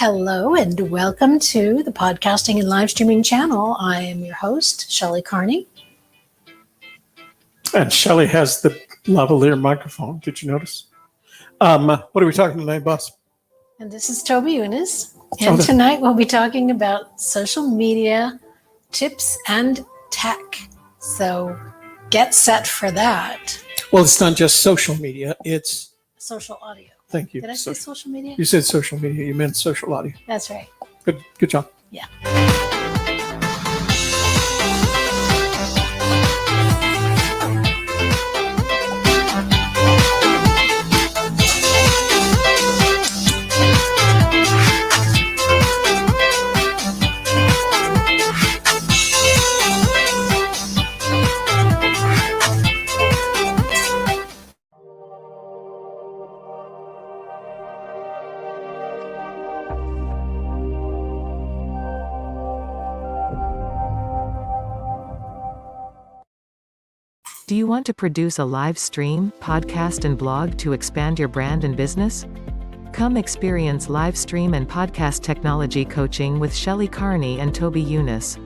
Hello and welcome to the Podcasting and Livestreaming Channel. I am your host, Shelley Carney. And Shelley has the lavalier microphone. Did you notice? What are we talking tonight, boss? And this is Toby Younis. And tonight we'll be talking about social media tips and tech. So get set for that. Well, it's not just social media. It's social audio. Thank you. Did I say social media? You said social media. You meant social audio. That's right. Good job. Yeah. Do you want to produce a live stream, podcast, and blog to expand your brand and business? Come experience live stream and podcast technology coaching with Shelley Carney and Toby Younis.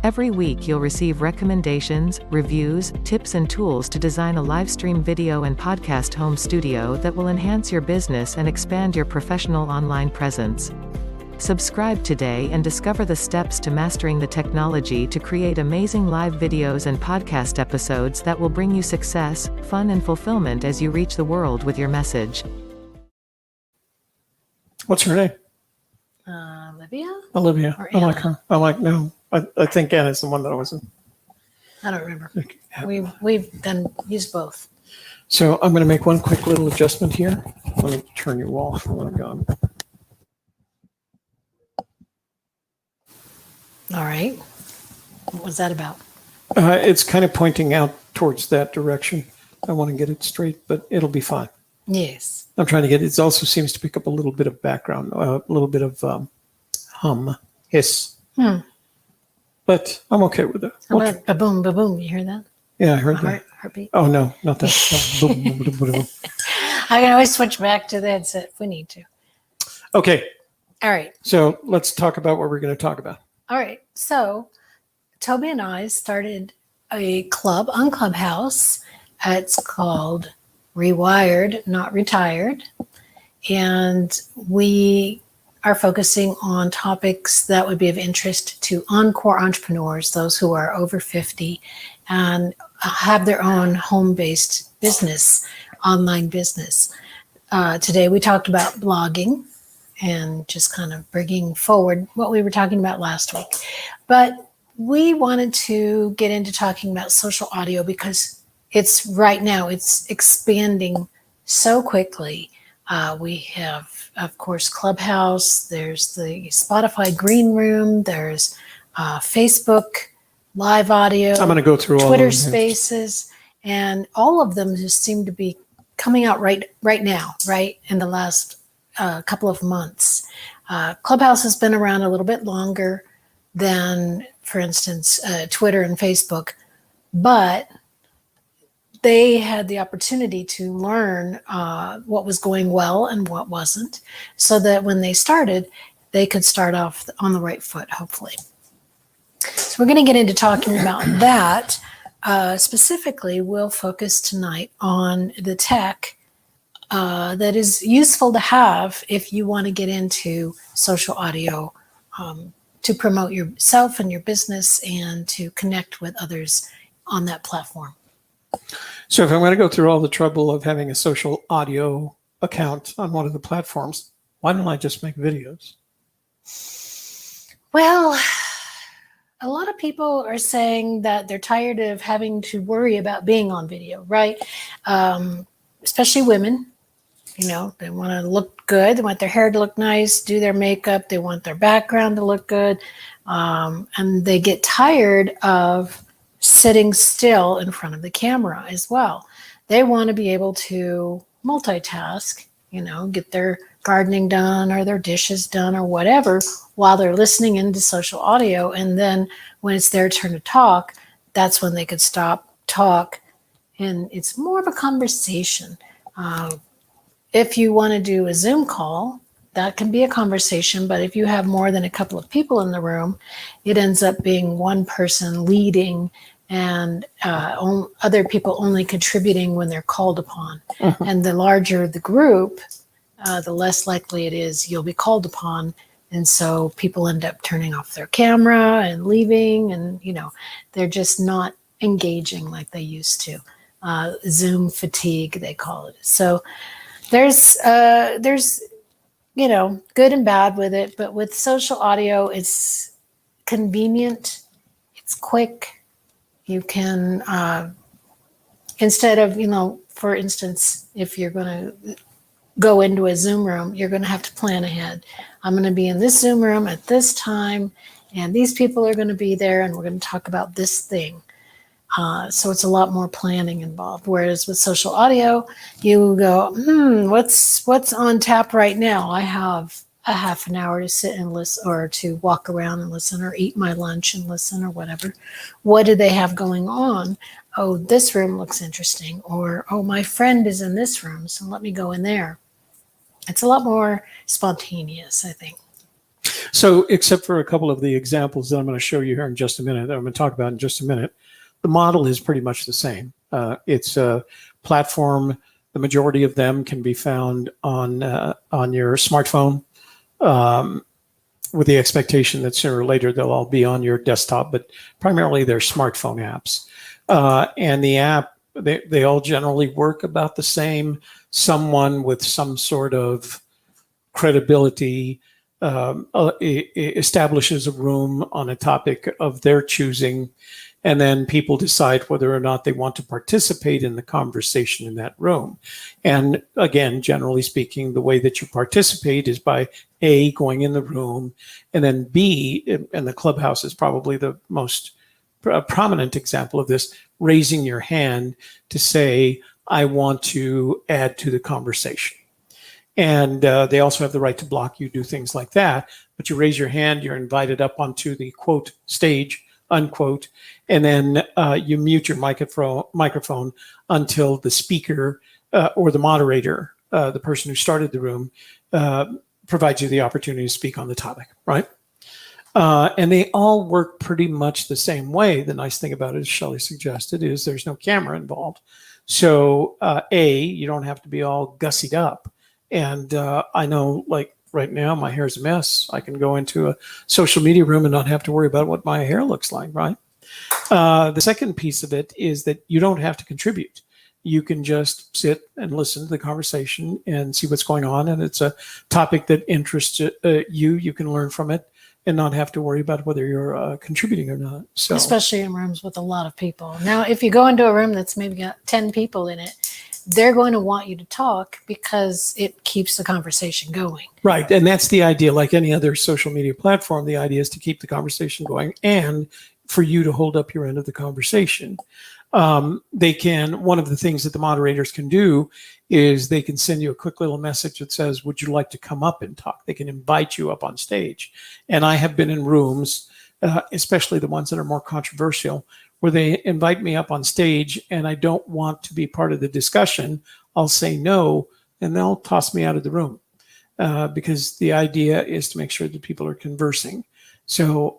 Every week you'll receive recommendations, reviews, tips and tools to design a live stream video and podcast home studio that will enhance your business and expand your professional online presence. Subscribe today and discover the steps to mastering the technology to create amazing live videos and podcast episodes that will bring you success, fun and fulfillment as you reach the world with your message. What's her name? Olivia? I like her. I think Anna's the one that I wasn't. I don't remember. We've done used both. So I'm going to make one quick little adjustment here. Let me turn you off while I'm gone. All right. What was that about? It's kind of pointing out towards that direction. I want to get it straight, but it'll be fine. Yes. I'm trying to get it. Also seems to pick up a little bit of background, a little bit of hiss. But I'm okay with it. How about ba-boom, ba-boom? You hear that? Yeah, I heard that. Heartbeat. Oh, no, not that. Boom, boom, boom, boom, boom. I can always switch back to the headset if we need to. Okay. All right. So let's talk about what we're going to talk about. All right. So Toby and I started a club on Clubhouse. It's called Rewired, Not Retired. And we are focusing on topics that would be of interest to encore entrepreneurs, those who are over 50 and have their own home-based business, online business. Today we talked about blogging and just kind of bringing forward what we were talking about last week. But we wanted to get into talking about social audio because it's right now, it's expanding so quickly. We have, of course, Clubhouse, there's the Spotify Green Room, there's Facebook Live Audio. I'm going to go through all Twitter of them. Spaces, and all of them just seem to be coming out right now, right in the last couple of months. Clubhouse has been around a little bit longer than, for instance, Twitter and Facebook, but they had the opportunity to learn what was going well and what wasn't, so that when they started, they could start off on the right foot, hopefully. So we're going to get into talking about that. Specifically, we'll focus tonight on the tech that is useful to have if you want to get into social audio to promote yourself and your business and to connect with others on that platform. So if I'm going to go through all the trouble of having a social audio account on one of the platforms, why don't I just make videos? Well, a lot of people are saying that they're tired of having to worry about being on video, right? Especially women. You know, they want to look good. They want their hair to look nice, do their makeup. They want their background to look good. And they get tired of sitting still in front of the camera as well. They want to be able to multitask, you know, get their gardening done or their dishes done or whatever while they're listening into social audio. And then when it's their turn to talk, that's when they could stop, talk, and it's more of a conversation. If you want to do a Zoom call, that can be a conversation, but if you have more than a couple of people in the room, it ends up being one person leading and other people only contributing when they're called upon. And the larger the group, the less likely it is you'll be called upon. And so people end up turning off their camera and leaving, and they're just not engaging like they used to. Zoom fatigue, they call it. So there's good and bad with it, but with social audio, it's convenient, it's quick. You can, instead of, for instance, if you're going to go into a Zoom room, you're going to have to plan ahead. I'm going to be in this Zoom room at this time, and these people are going to be there, and we're going to talk about this thing. So it's a lot more planning involved. Whereas with social audio, you go, what's on tap right now? I have a half an hour to sit and listen, or to walk around and listen, or eat my lunch and listen, or whatever. What do they have going on? Oh, this room looks interesting. Or, oh, my friend is in this room, so let me go in there. It's a lot more spontaneous, I think. So except for a couple of the examples that I'm going to show you here in just a minute, that I'm going to talk about in just a minute, the model is pretty much the same. It's a platform. The majority of them can be found on your smartphone, with the expectation that sooner or later they'll all be on your desktop, but primarily they're smartphone apps. And the app, they all generally work about the same. Someone with some sort of credibility establishes a room on a topic of their choosing, and then people decide whether or not they want to participate in the conversation in that room. And again, generally speaking, the way that you participate is by A, going in the room, and then B, and the Clubhouse is probably the most prominent example of this, raising your hand to say, I want to add to the conversation. And they also have the right to block you, do things like that. But you raise your hand, you're invited up onto the quote stage, unquote, and then you mute your microphone until the speaker or the moderator, the person who started the room, provides you the opportunity to speak on the topic, right? And they all work pretty much the same way. The nice thing about it, as Shelley suggested, is there's no camera involved. So you don't have to be all gussied up. And I know, like right now, my hair is a mess. I can go into a social media room and not have to worry about what my hair looks like, right? The second piece of it is that you don't have to contribute. You can just sit and listen to the conversation and see what's going on. And it's a topic that interests you. You can learn from it and not have to worry about whether you're contributing or not. So, especially in rooms with a lot of people. Now, if you go into a room that's maybe got 10 people in it, they're going to want you to talk because it keeps the conversation going. Right. And that's the idea. Like any other social media platform, the idea is to keep the conversation going and for you to hold up your end of the conversation. One of the things that the moderators can do is they can send you a quick little message that says, would you like to come up and talk? They can invite you up on stage. And I have been in rooms, especially the ones that are more controversial, where they invite me up on stage and I don't want to be part of the discussion. I'll say no, and they'll toss me out of the room because the idea is to make sure that people are conversing. So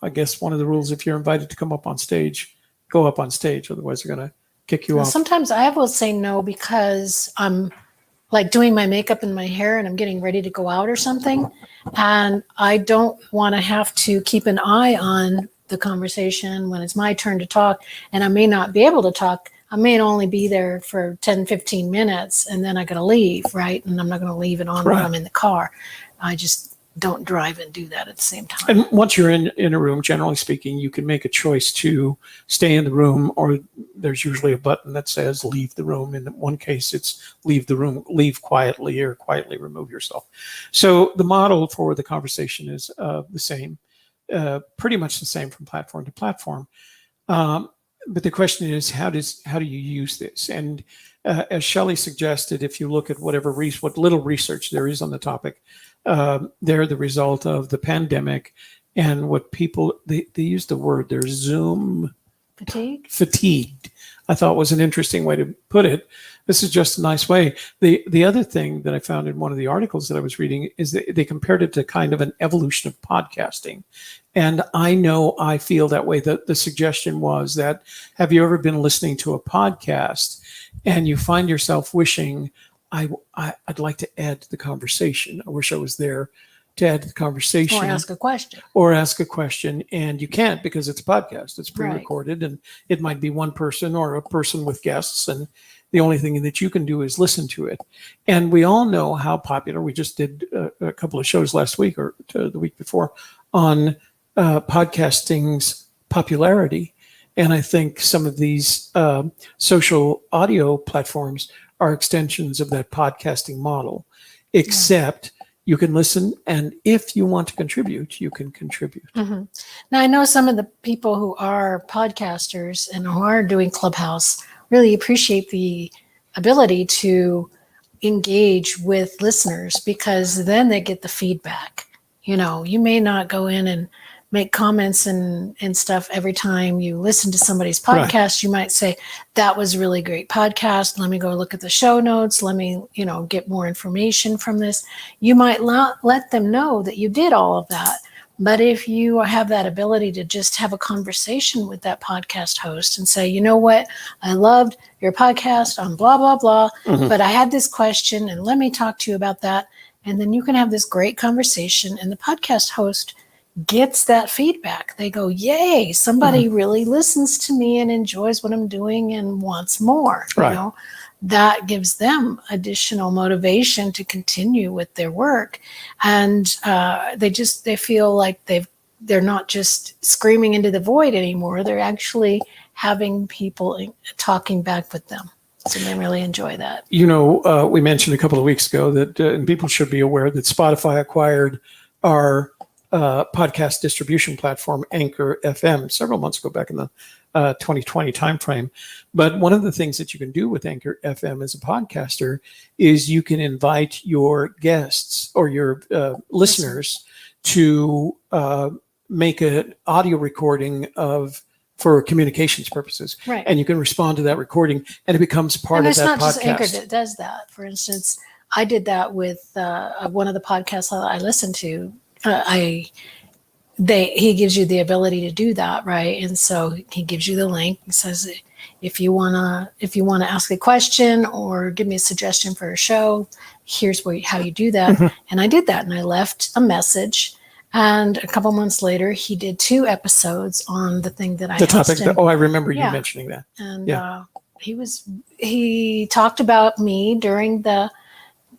I guess one of the rules, if you're invited to come up on stage, go up on stage. Otherwise, they're going to kick you off. Sometimes I will say no because I'm like doing my makeup and my hair and I'm getting ready to go out or something. And I don't want to have to keep an eye on the conversation when it's my turn to talk, and I may not be able to talk. I may only be there for 10, 15 minutes and then I got to leave, right? And I'm not going to leave it on when I'm in the car. I just don't drive and do that at the same time. And once you're in a room, generally speaking, you can make a choice to stay in the room, or there's usually a button that says leave the room. In one case, it's leave the room, leave quietly, or quietly remove yourself. So the model for the conversation is the same. Pretty much the same from platform to platform. But the question is, how do you use this? And as Shelley suggested, if you look at what little research there is on the topic, they're the result of the pandemic and what people, they use the word, they're Zoom fatigued. I thought was an interesting way to put it. This is just a nice way. The other thing that I found in one of the articles that I was reading is that they compared it to kind of an evolution of podcasting. And I know I feel that way. The suggestion was that, have you ever been listening to a podcast and you find yourself wishing, I'd like to add to the conversation. I wish I was there to add to the conversation. Or ask a question. Or ask a question, and you can't because it's a podcast. It's pre-recorded, and it might be one person or a person with guests, and the only thing that you can do is listen to it. And we all know how popular. We just did a couple of shows last week or the week before on podcasting's popularity. And I think some of these social audio platforms are extensions of that podcasting model, except you can listen, and if you want to contribute, you can contribute. Mm-hmm. Now, I know some of the people who are podcasters and who are doing Clubhouse really appreciate the ability to engage with listeners, because then they get the feedback. You know, you may not go in and make comments and stuff every time you listen to somebody's podcast. Right. You might say, that was a really great podcast. Let me go look at the show notes. Let me, get more information from this. You might let them know that you did all of that. But if you have that ability to just have a conversation with that podcast host and say, you know what, I loved your podcast on blah, blah, blah, but I had this question and let me talk to you about that. And then you can have this great conversation, and the podcast host gets that feedback. They go, yay, somebody really listens to me and enjoys what I'm doing and wants more. Right. You know, that gives them additional motivation to continue with their work. And they feel like they're not just screaming into the void anymore. They're actually having people talking back with them. So they really enjoy that. We mentioned a couple of weeks ago that, and people should be aware that Spotify acquired our podcast distribution platform, Anchor FM, several months ago, back in the 2020 timeframe. But one of the things that you can do with Anchor FM as a podcaster is you can invite your guests or your listeners to make an audio recording for communications purposes. Right. And you can respond to that recording, and it becomes part of that podcast. It's not just Anchor that does that. For instance, I did that with one of the podcasts that I listened to. He gives you the ability to do that, right? And so he gives you the link and says, if you wanna ask a question or give me a suggestion for a show, here's how you do that. And I did that, and I left a message. And a couple months later, he did 2 episodes on the thing that I the topic. I remember you mentioning that. And he talked about me during the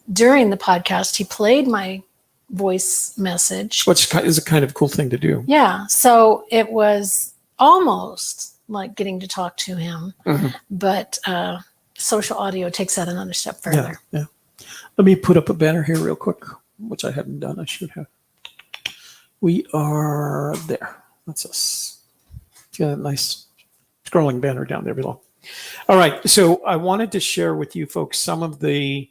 podcast. He played my voice message, which is a kind of cool thing to do. Yeah. So it was almost like getting to talk to him, but social audio takes that another step further. Yeah. Let me put up a banner here real quick, which I haven't done. I should have. We are there. That's us. Got a nice scrolling banner down there below. All right. So I wanted to share with you folks some of the.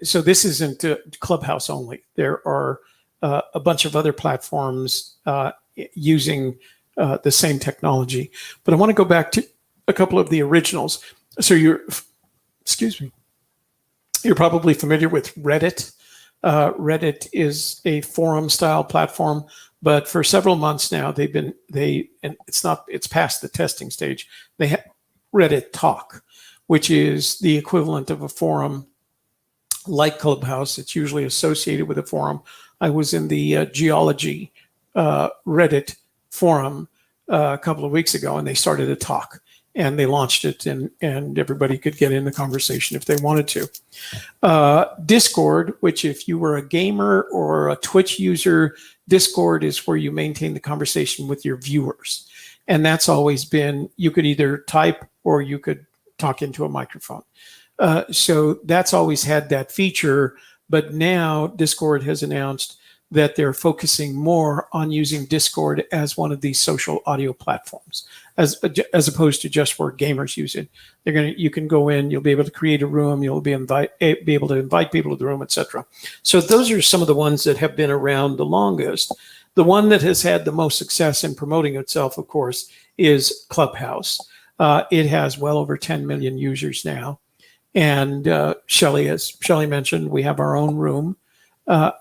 So this isn't Clubhouse only. There are a bunch of other platforms using the same technology. But I want to go back to a couple of the originals. So you're probably familiar with Reddit. Reddit is a forum style platform, but for several months now and it's past the testing stage. They have Reddit Talk, which is the equivalent of a forum like Clubhouse. It's usually associated with a forum. I was in the geology Reddit forum a couple of weeks ago, and they started a talk, and they launched it, and everybody could get in the conversation if they wanted to. Discord, which if you were a gamer or a Twitch user, Discord is where you maintain the conversation with your viewers. And that's always been, you could either type or you could talk into a microphone. So that's always had that feature, but now Discord has announced that they're focusing more on using Discord as one of these social audio platforms, as opposed to just where gamers use it. You can go in, you'll be able to create a room, you'll be able to invite people to the room, etc. So those are some of the ones that have been around the longest. The one that has had the most success in promoting itself, of course, is Clubhouse. It has well over 10 million users now. And Shelley, as Shelley mentioned, we have our own room.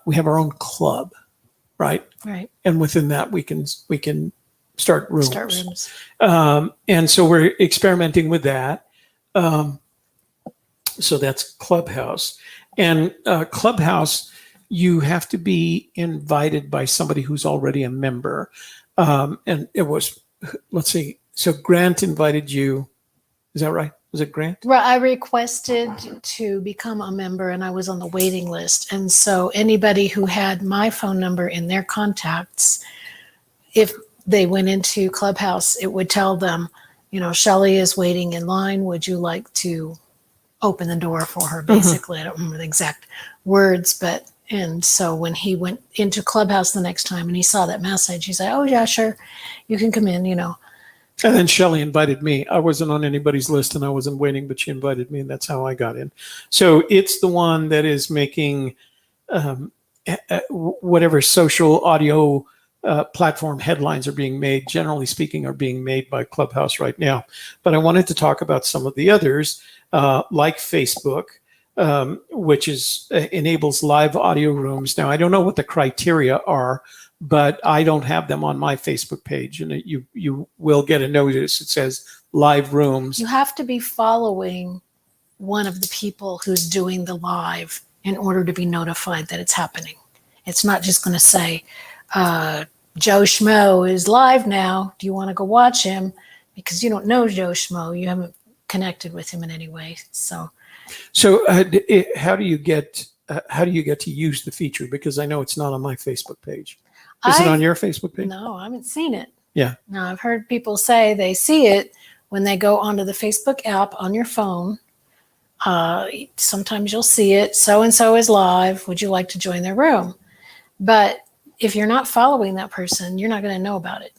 We have our own club, right? Right. And within that, we can start rooms. Start rooms. And so we're experimenting with that. So that's Clubhouse. And Clubhouse, you have to be invited by somebody who's already a member. And it was, let's see, so Grant invited you. Is that right? Was it Grant? Well, I requested to become a member and I was on the waiting list. And so anybody who had my phone number in their contacts, if they went into Clubhouse, it would tell them, Shelley is waiting in line. Would you like to open the door for her? Basically, I don't remember the exact words, and so when he went into Clubhouse the next time and he saw that message, he said, "Oh yeah, sure, you can come in." And then Shelley invited me. I wasn't on anybody's list and I wasn't waiting, but she invited me and that's how I got in. So it's the one that is making whatever social audio platform headlines are being made, generally speaking, are being made by Clubhouse right now. But I wanted to talk about some of the others, like Facebook, which enables live audio rooms. Now, I don't know what the criteria are, but I don't have them on my Facebook page. And you will get a notice. It says live rooms. You have to be following one of the people who's doing the live in order to be notified that it's happening. It's not just going to say, Joe Schmo is live now. Do you want to go watch him? Because you don't know Joe Schmo. You haven't connected with him in any way. So how do you get to use the feature? Because I know it's not on my Facebook page. Is it on your Facebook page? No, I haven't seen it. Yeah. No, I've heard people say they see it when they go onto the Facebook app on your phone. Sometimes you'll see it. So-and-so is live. Would you like to join their room? But if you're not following that person, you're not going to know about it.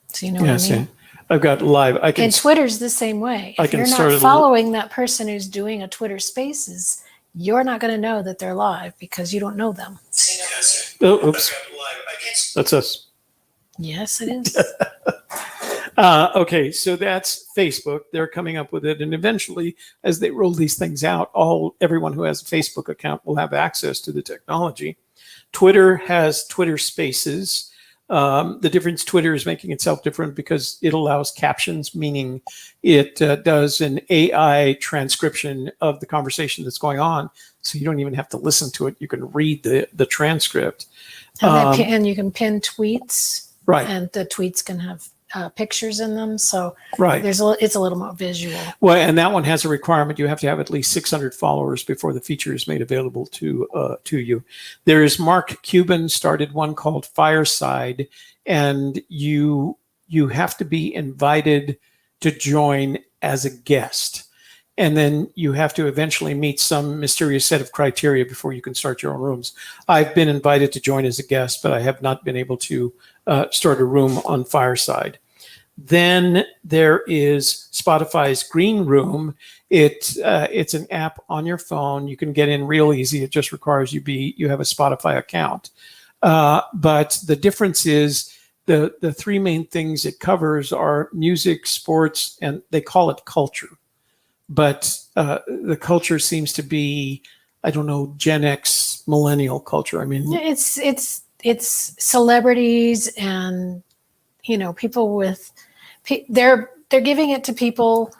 So you know what I mean? See. I've got live. And Twitter's the same way. If you're not following that person who's doing a Twitter Spaces, you're not going to know that they're live because you don't know them. Oh, oops. That's us. Yes, it is. Okay, so that's Facebook. They're coming up with it, and eventually, as they roll these things out, everyone who has a Facebook account will have access to the technology. Twitter has Twitter Spaces. The difference, Twitter is making itself different because it allows captions, meaning it does an AI transcription of the conversation that's going on, so you don't even have to listen to it. You can read the transcript. And you can pin tweets. Right. And the tweets can have pictures in them. So right. it's a little more visual. Well, and that one has a requirement. You have to have at least 600 followers before the feature is made available to you. There's Mark Cuban started one called Fireside, and you have to be invited to join as a guest. And then you have to eventually meet some mysterious set of criteria before you can start your own rooms. I've been invited to join as a guest, but I have not been able to start a room on Fireside. Then there is Spotify's Green Room. It's an app on your phone. You can get in real easy. It just requires you have a Spotify account. But the difference is the three main things it covers are music, sports, and they call it culture. But the culture seems to be, I don't know, Gen X millennial culture. I mean, it's celebrities and people with they're giving it to people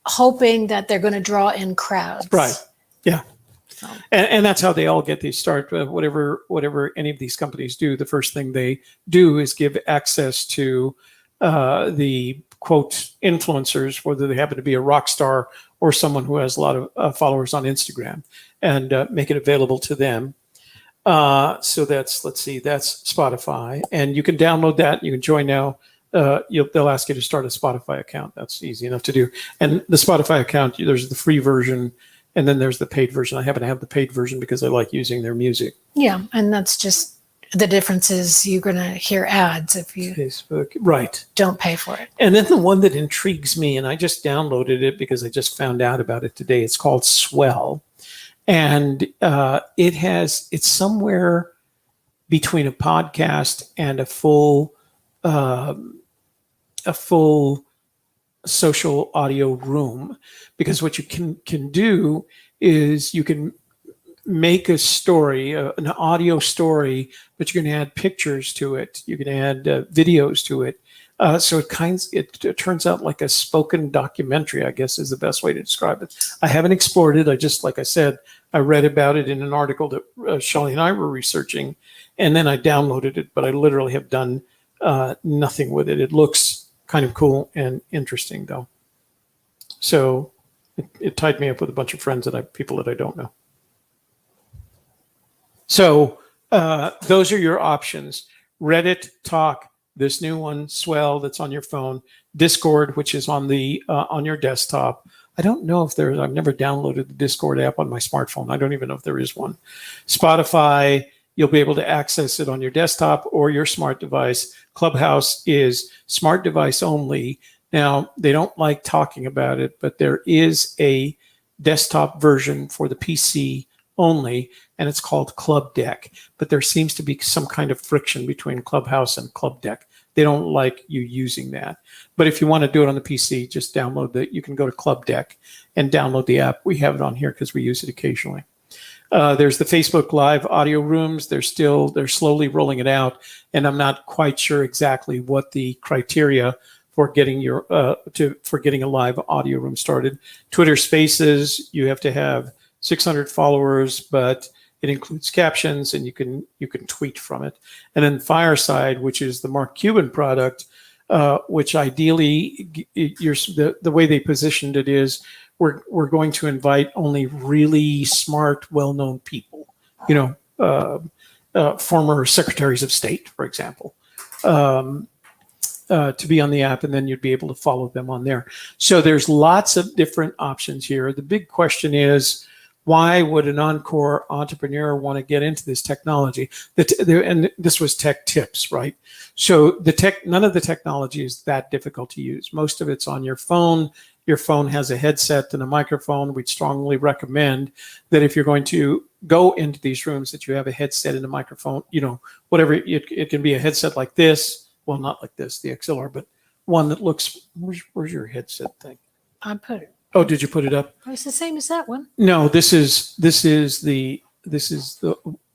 hoping that they're going to draw in crowds. Right. Yeah. So. And that's how they all get these start. Whatever any of these companies do, the first thing they do is give access to the quote influencers, whether they happen to be a rock star or someone who has a lot of followers on Instagram, and make it available to them. So that's Spotify, and you can download that. You can join now. They'll ask you to start a Spotify account. That's easy enough to do. And the Spotify account, there's the free version, and then there's the paid version. I happen to have the paid version because I like using their music. Yeah, and that's just the difference is you're going to hear ads if you Facebook, right? Don't pay for it. And then the one that intrigues me, and I just downloaded it because I just found out about it today. It's called Swell, and it's somewhere between a podcast and a full social audio room, because what you can do is you can make a story, an audio story, but you can add pictures to it. You can add videos to it. So it turns out like a spoken documentary, I guess is the best way to describe it. I haven't explored it. Like I said, I read about it in an article that Shelley and I were researching, and then I downloaded it, but I literally have done nothing with it. It looks kind of cool and interesting though. So it tied me up with a bunch of friends people that I don't know. So those are your options. Reddit, Talk, this new one, Swell, that's on your phone, Discord, which is on your desktop. I don't know if I've never downloaded the Discord app on my smartphone. I don't even know if there is one. Spotify, you'll be able to access it on your desktop or your smart device. Clubhouse is smart device only. Now, they don't like talking about it, but there is a desktop version for the PC only, and it's called Club Deck. But there seems to be some kind of friction between Clubhouse and Club Deck. They don't like you using that. But if you want to do it on the PC, just you can go to Club Deck and download the app. We have it on here because we use it occasionally. There's the Facebook Live audio rooms. They're slowly rolling it out, and I'm not quite sure exactly what the criteria for getting a live audio room started. Twitter Spaces, you have to have 600 followers, but it includes captions, and you can tweet from it. And then Fireside, which is the Mark Cuban product, which ideally the way they positioned it is we're going to invite only really smart, well-known people, former secretaries of state, for example, to be on the app, and then you'd be able to follow them on there. So there's lots of different options here. The big question is, why would an Encore entrepreneur want to get into this technology? And this was tech tips, right? So none of the technology is that difficult to use. Most of it's on your phone. Your phone has a headset and a microphone. We'd strongly recommend that if you're going to go into these rooms, that you have a headset and a microphone. Whatever it can be, a headset like this. Well, not like this, the XLR, but one that looks. Where's your headset thing? I put it. Oh, did you put it up? Oh, it's the same as that one. No, this is the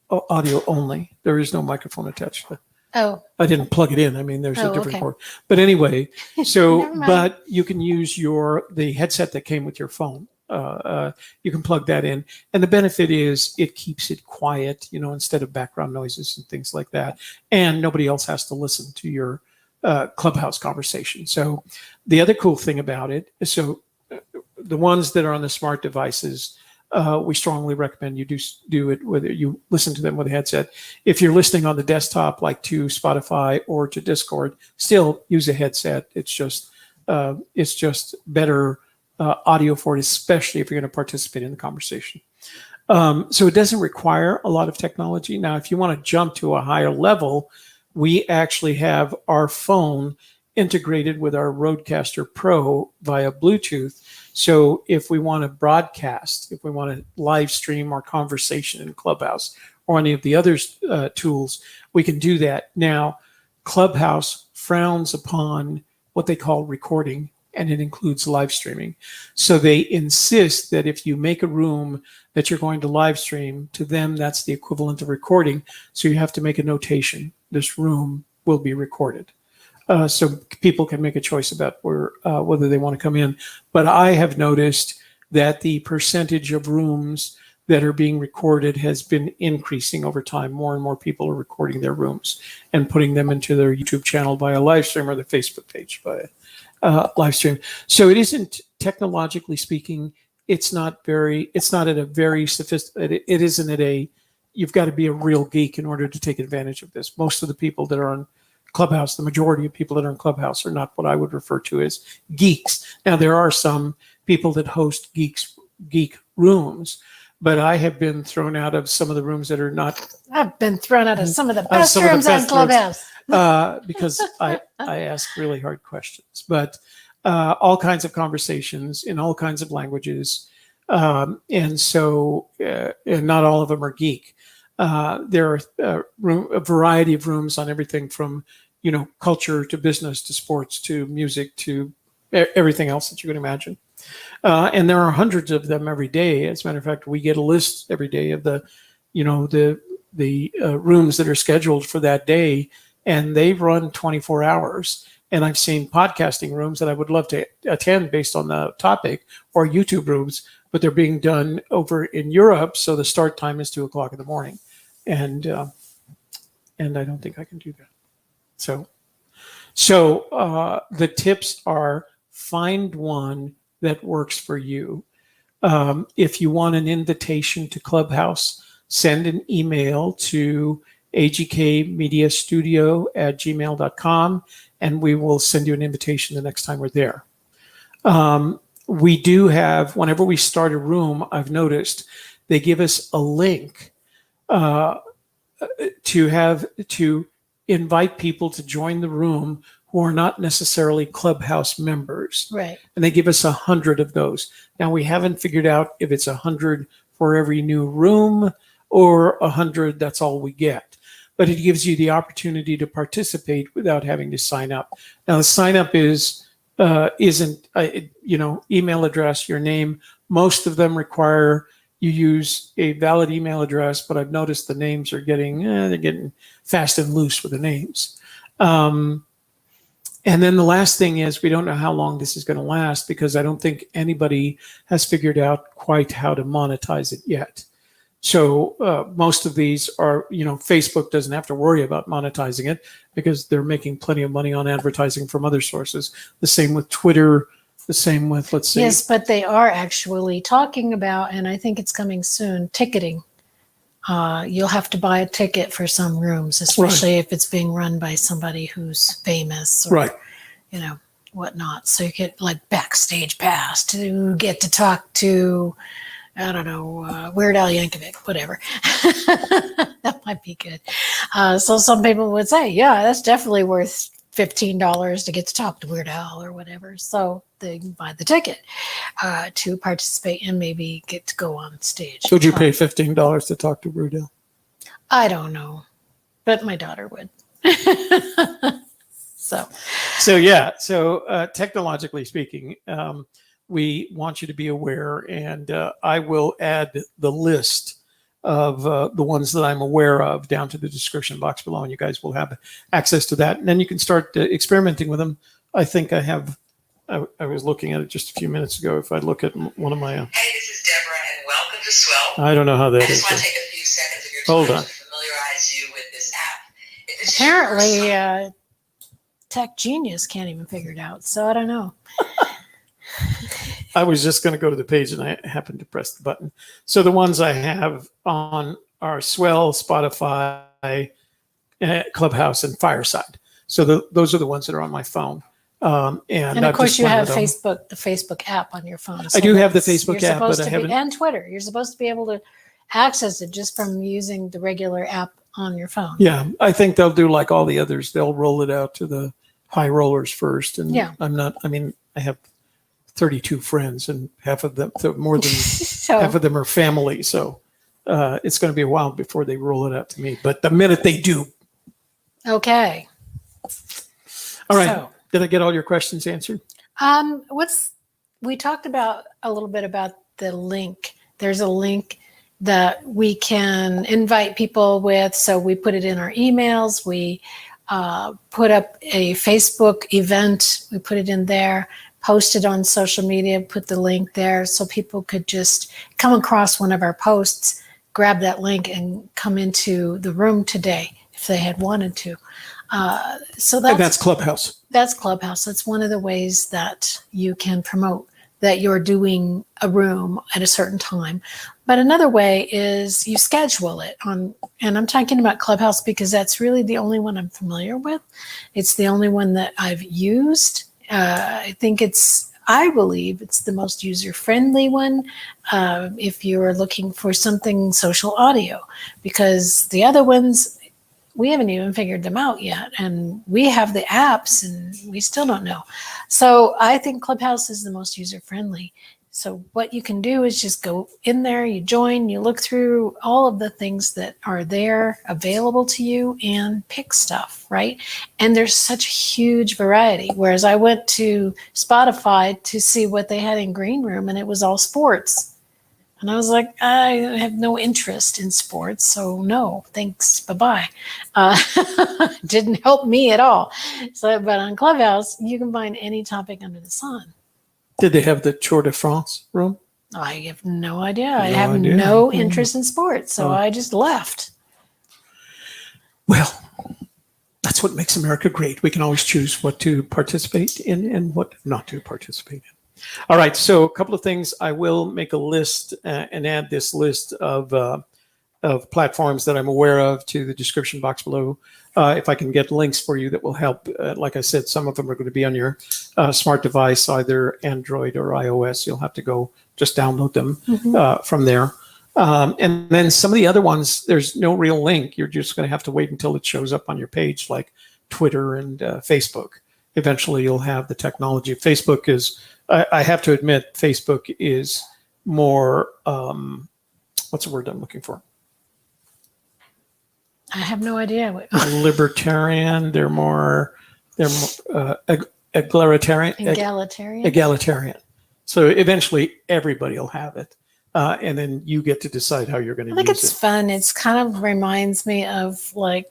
audio only. There is no microphone attached to it. Oh. I didn't plug it in. I mean, there's a different okay. cord. But anyway, Never mind. but you can use the headset that came with your phone. You can plug that in. And the benefit is it keeps it quiet, instead of background noises and things like that. And nobody else has to listen to your Clubhouse conversation. So the other cool thing about it is, the ones that are on the smart devices, we strongly recommend you do it whether you listen to them with a headset. If you're listening on the desktop, like to Spotify or to Discord, still use a headset. It's just better audio for it, especially if you're going to participate in the conversation. So it doesn't require a lot of technology. Now, if you want to jump to a higher level, we actually have our phone integrated with our Rodecaster Pro via Bluetooth. So if we want to broadcast, if we want to live stream our conversation in Clubhouse or any of the other tools, we can do that. Now, Clubhouse frowns upon what they call recording, and it includes live streaming. So they insist that if you make a room that you're going to live stream, to them, that's the equivalent of recording. So you have to make a notation. This room will be recorded. So people can make a choice about whether they want to come in. But I have noticed that the percentage of rooms that are being recorded has been increasing over time. More and more people are recording their rooms and putting them into their YouTube channel via live stream or their Facebook page via live stream. So it isn't, technologically speaking, it's not at a very sophisticated, it isn't at a, you've got to be a real geek in order to take advantage of this. Most of the people that are on Clubhouse, the majority of people that are in Clubhouse are not what I would refer to as geeks. Now, there are some people that host geek rooms, but I have been thrown out of some of the rooms that are not. I've been thrown out of some of the best rooms on Clubhouse. Because I ask really hard questions, but all kinds of conversations in all kinds of languages. And so and not all of them are geek. There are a variety of rooms on everything from culture to business to sports to music to everything else that you can imagine. And there are hundreds of them every day. As a matter of fact, we get a list every day of the rooms that are scheduled for that day, and they run 24 hours. And I've seen podcasting rooms that I would love to attend based on the topic, or YouTube rooms, but they're being done over in Europe, so the start time is 2:00 in the morning, and I don't think I can do that. So the tips are: find one that works for you. If you want an invitation to Clubhouse, send an email to agkmediastudio@gmail.com, and we will send you an invitation the next time we're there. We do have, whenever we start a room, I've noticed they give us a link to invite people to join the room who are not necessarily Clubhouse members. Right. And they give us 100 of those. Now, we haven't figured out if it's 100 for every new room or 100, that's all we get. But it gives you the opportunity to participate without having to sign up. Now, the sign up isn't email address, your name. Most of them require you use a valid email address, but I've noticed the names are getting fast and loose with the names. And then the last thing is, we don't know how long this is going to last, because I don't think anybody has figured out quite how to monetize it yet. So most of these are, Facebook doesn't have to worry about monetizing it because they're making plenty of money on advertising from other sources. The same with Twitter, the same with, let's see. Yes, but they are actually talking about, and I think it's coming soon, ticketing. You'll have to buy a ticket for some rooms, especially if it's being run by somebody who's famous or, whatnot. So you get like backstage pass to get to talk to, I don't know, Weird Al Yankovic, whatever. That might be good. So some people would say, yeah, that's definitely worth $15 to get to talk to Weird Al or whatever. So they can buy the ticket to participate and maybe get to go on stage. Would you pay $15 to talk to Weird Al? I don't know, but my daughter would. So technologically speaking, we want you to be aware, and I will add the list of the ones that I'm aware of down to the description box below, and you guys will have access to that. And then you can start experimenting with them. I think I have, I was looking at it just a few minutes ago. If I look at one of my... Hey, this is Deborah, and welcome to Swell. I don't know how that is. I just want to take a few seconds of your time to familiarize you with this app. Apparently, Tech Genius can't even figure it out, so I don't know. I was just going to go to the page and I happened to press the button. So the ones I have on are Swell, Spotify, Clubhouse, and Fireside. So those are the ones that are on my phone. And of course, you have the Facebook app on your phone. So I do have the Facebook app, but I haven't. And Twitter. You're supposed to be able to access it just from using the regular app on your phone. Yeah, I think they'll do like all the others. They'll roll it out to the high rollers first. And I have 32 friends, and half of them, more than half of them are family. So it's going to be a while before they roll it out to me. But the minute they do. Okay. All right. So, did I get all your questions answered? We talked about a little bit about the link. There's a link that we can invite people with. So we put it in our emails. We put up a Facebook event. We put it in there. Posted on social media, put the link there so people could just come across one of our posts, grab that link, and come into the room today if they had wanted to. So that's Clubhouse. That's Clubhouse. That's one of the ways that you can promote that you're doing a room at a certain time. But another way is you schedule it on, and I'm talking about Clubhouse because that's really the only one I'm familiar with. It's the only one that I've used. I believe it's the most user-friendly one if you're looking for something social audio, because the other ones, we haven't even figured them out yet. And we have the apps and we still don't know. So I think Clubhouse is the most user-friendly. So what you can do is just go in there, you join, you look through all of the things that are there available to you and pick stuff, right? And there's such a huge variety. Whereas I went to Spotify to see what they had in Green Room, and it was all sports. And I was like, I have no interest in sports, so no, thanks, bye-bye. Didn't help me at all. So, but on Clubhouse, you can find any topic under the sun. Did they have the Tour de France room? I have no idea. I No have idea. no interest in sports, so Oh. I just left. Well, that's what makes America great. We can always choose what to participate in and what not to participate in. All right, so a couple of things. I will make a list and add this list of platforms that I'm aware of to the description box below. If I can get links for you that will help. Like I said, some of them are going to be on your smart device, either Android or iOS. You'll have to go just download them from there. And then some of the other ones, there's no real link. You're just going to have to wait until it shows up on your page, like Twitter and Facebook. Eventually, you'll have the technology. Facebook is, I have to admit, Facebook is more, what's the word I'm looking for? I have no idea. Libertarian. They're more egalitarian. Egalitarian. So eventually, everybody will have it. And then you get to decide how you're going to use it. I think it's fun. It's kind of reminds me of like,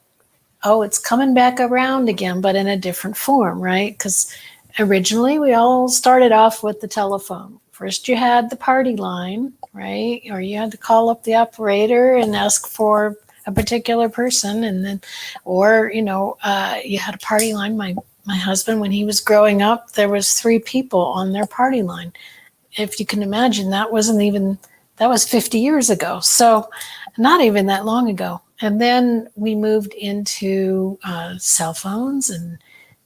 oh, it's coming back around again, but in a different form, right? Because originally we all started off with the telephone. First you had the party line, right? Or you had to call up the operator and ask for a particular person. And then, or, you had a party line. My husband, when he was growing up, there was 3 people on their party line. If you can imagine, that was 50 years ago. So not even that long ago. And then we moved into cell phones and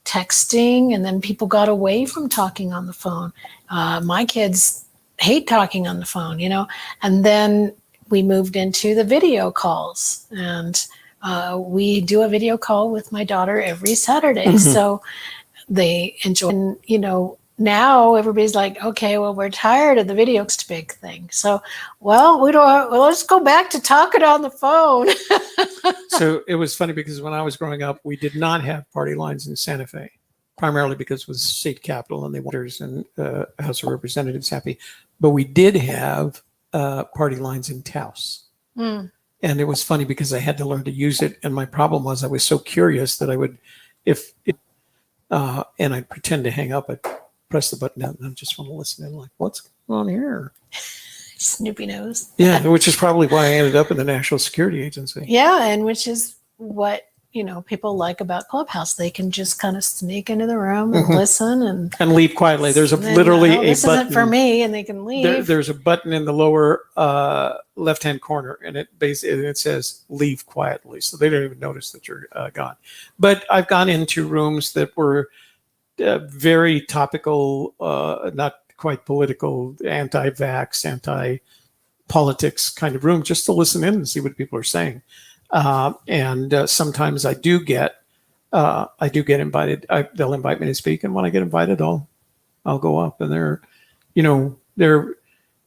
texting, and then people got away from talking on the phone. My kids hate talking on the phone, and then we moved into the video calls, and we do a video call with my daughter every Saturday. So they enjoy, and, now everybody's like, okay, well, we're tired of the video. It's a big thing. So, let's go back to talking on the phone. So it was funny because when I was growing up, we did not have party lines in Santa Fe, primarily because it was state capital and they wanted and House of Representatives happy. But we did have party lines in Taos. And it was funny because I had to learn to use it. And my problem was I was so curious that I would, and I'd pretend to hang up, I'd press the button down and I just want to listen in, like, what's going on here? Snoopy nose. Yeah, which is probably why I ended up in the National Security Agency. Yeah, and which is what people like about Clubhouse. They can just kind of sneak into the room and listen and leave quietly. There's literally a this button isn't for me, and they can leave. There's a button in the lower left-hand corner, and it says "leave quietly," so they don't even notice that you're gone. But I've gone into rooms that were very topical, not quite political, anti-vax, anti-politics kind of room, just to listen in and see what people are saying. And sometimes I do get invited. They'll invite me to speak, and when I get invited, I'll go up. And they're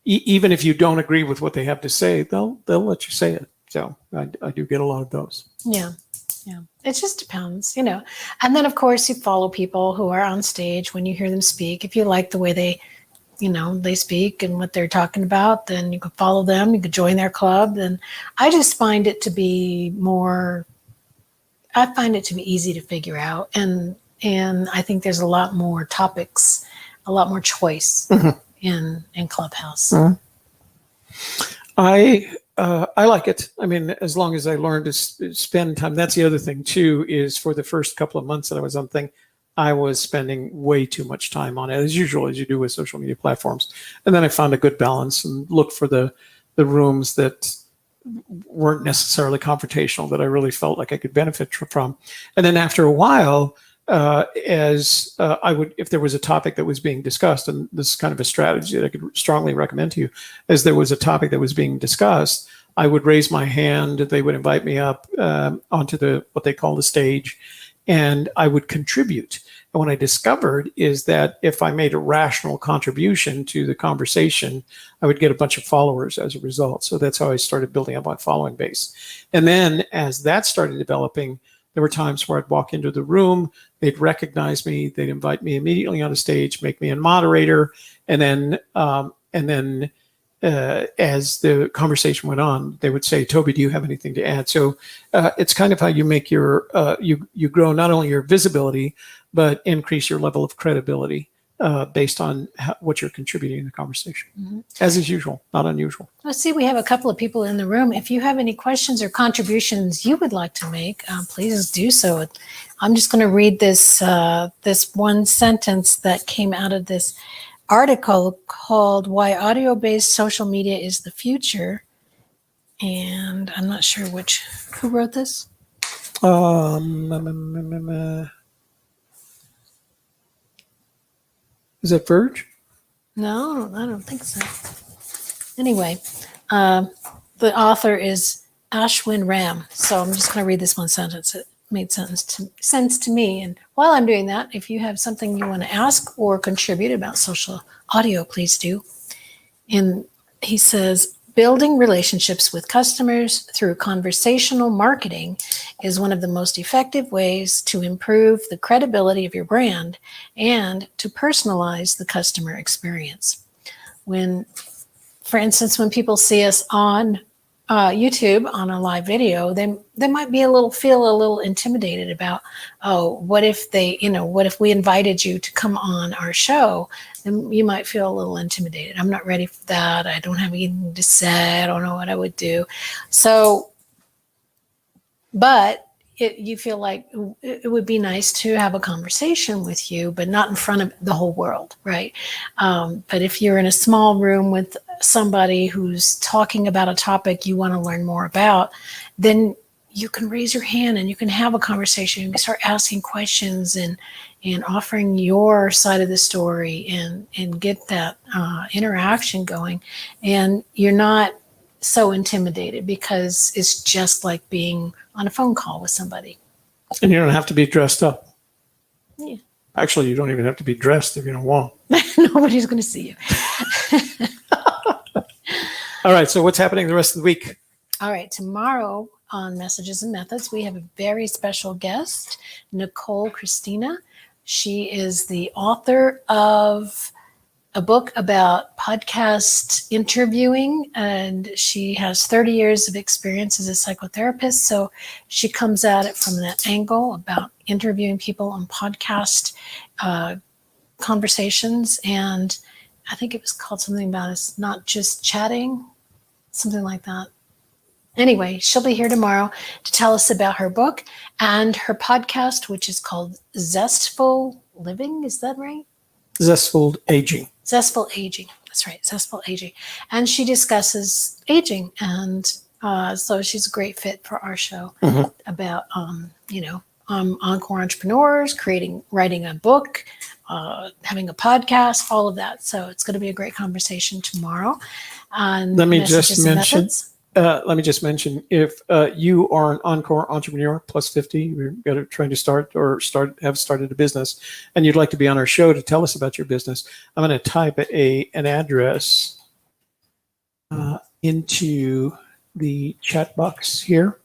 even if you don't agree with what they have to say, they'll let you say it. So I do get a lot of those. Yeah. It just depends, And then of course you follow people who are on stage when you hear them speak. If you like the way they speak and what they're talking about, then you can follow them. You can join their club. And I just find it to be easy to figure out. And I think there's a lot more topics, a lot more choice in Clubhouse. I like it. I mean, as long as I learn to spend time. That's the other thing too, is for the first couple of months that I was on thing, I was spending way too much time on it, as usual, as you do with social media platforms. And then I found a good balance and looked for the rooms that weren't necessarily confrontational, that I really felt like I could benefit from. And then after a while, if there was a topic that was being discussed, and this is kind of a strategy that I could strongly recommend to you, as there was a topic that was being discussed, I would raise my hand. They would invite me up onto what they call the stage, and I would contribute. And what I discovered is that if I made a rational contribution to the conversation, I would get a bunch of followers as a result. So that's how I started building up my following base. And then as that started developing, there were times where I'd walk into the room, they'd recognize me, they'd invite me immediately on a stage, make me a moderator, and then as the conversation went on, they would say, "Toby, do you have anything to add?" So it's kind of how you make your you grow not only your visibility, but increase your level of credibility based on what you're contributing in the conversation. Mm-hmm. As is usual, not unusual. Let's see, we have a couple of people in the room. If you have any questions or contributions you would like to make, please do so. I'm just going to read this this one sentence that came out of this article called "Why Audio-Based Social Media is the Future." And I'm not sure who wrote this? Is that Verge? No, I don't think so. Anyway, the author is Ashwin Ram. So I'm just going to read this one sentence. It made sense to me. And while I'm doing that, if you have something you want to ask or contribute about social audio, please do. And he says, building relationships with customers through conversational marketing is one of the most effective ways to improve the credibility of your brand and to personalize the customer experience. For instance, when people see us on YouTube on a live video, they might feel a little intimidated about, oh, what if we invited you to come on our show? Then you might feel a little intimidated. I'm not ready for that. I don't have anything to say. I don't know what I would do. So, but you feel like it would be nice to have a conversation with you, but not in front of the whole world, right? But if you're in a small room with somebody who's talking about a topic you want to learn more about, then you can raise your hand and you can have a conversation. You can start asking questions and offering your side of the story and get that interaction going. And you're not so intimidated because it's just like being on a phone call with somebody. And you don't have to be dressed up. Yeah. Actually, you don't even have to be dressed if you don't want. Nobody's going to see you. All right. So what's happening the rest of the week? All right. Tomorrow on Messages and Methods, we have a very special guest, Nicole Christina. She is the author of a book about podcast interviewing, and she has 30 years of experience as a psychotherapist. So she comes at it from that angle about interviewing people on podcast conversations. And I think it was called something about it's not just chatting, something like that. Anyway, she'll be here tomorrow to tell us about her book and her podcast, which is called Zestful Living. Is that right? Zestful Aging. Zestful Aging. That's right. Zestful Aging. And she discusses aging. And so she's a great fit for our show about, encore entrepreneurs, writing a book, having a podcast, all of that. So it's going to be a great conversation tomorrow. Let me just mention, if you are an Encore entrepreneur plus 50, you're trying to have started a business, and you'd like to be on our show to tell us about your business, I'm going to type an address into the chat box here.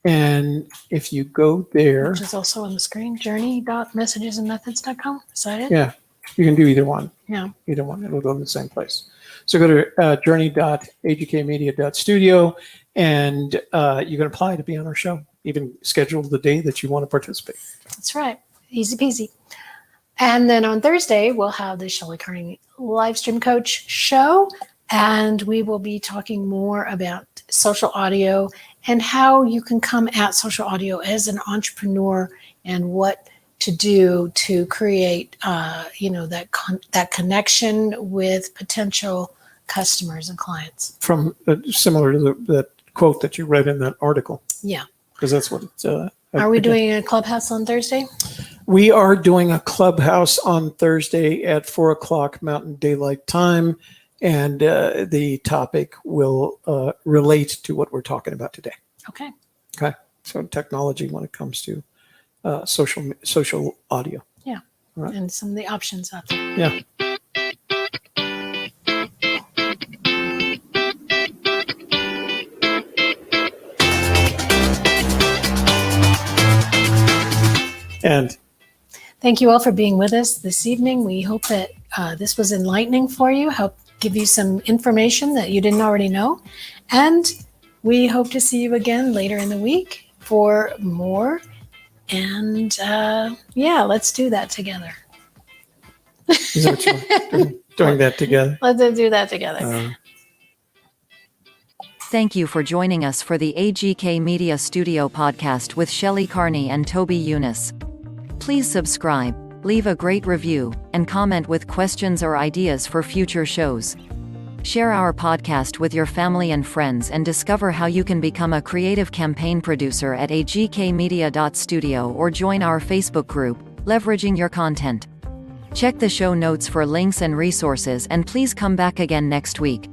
And if you go there, which is also on the screen, journey.messagesandmethods.com. Is that it? Yeah, you can do either one. Yeah. Either one. It'll go in the same place. So go to journey.agkmedia.studio and you can apply to be on our show. Even schedule the day that you want to participate. That's right. Easy peasy. And then on Thursday, we'll have the Shelley Carney Livestream Coach show. And we will be talking more about social audio and how you can come at social audio as an entrepreneur and what to do to create, that connection with potential customers and clients. From similar to that quote that you read in that article. Yeah. Because that's what it's. Are we doing a clubhouse on Thursday? We are doing a clubhouse on Thursday at 4:00 Mountain Daylight Time. And the topic will relate to what we're talking about today. Okay. Okay. So technology when it comes to social audio. Yeah. Right. And some of the options out there. Yeah. And thank you all for being with us this evening. We hope that this was enlightening for you, help give you some information that you didn't already know. And we hope to see you again later in the week for more. And yeah, let's do that together. is that what you're doing that together? Let's do that together. Thank you for joining us for the AGK Media Studio podcast with Shelley Carney and Toby Younis. Please subscribe, leave a great review, and comment with questions or ideas for future shows. Share our podcast with your family and friends and discover how you can become a creative campaign producer at agkmedia.studio or join our Facebook group, Leveraging Your Content. Check the show notes for links and resources, and please come back again next week.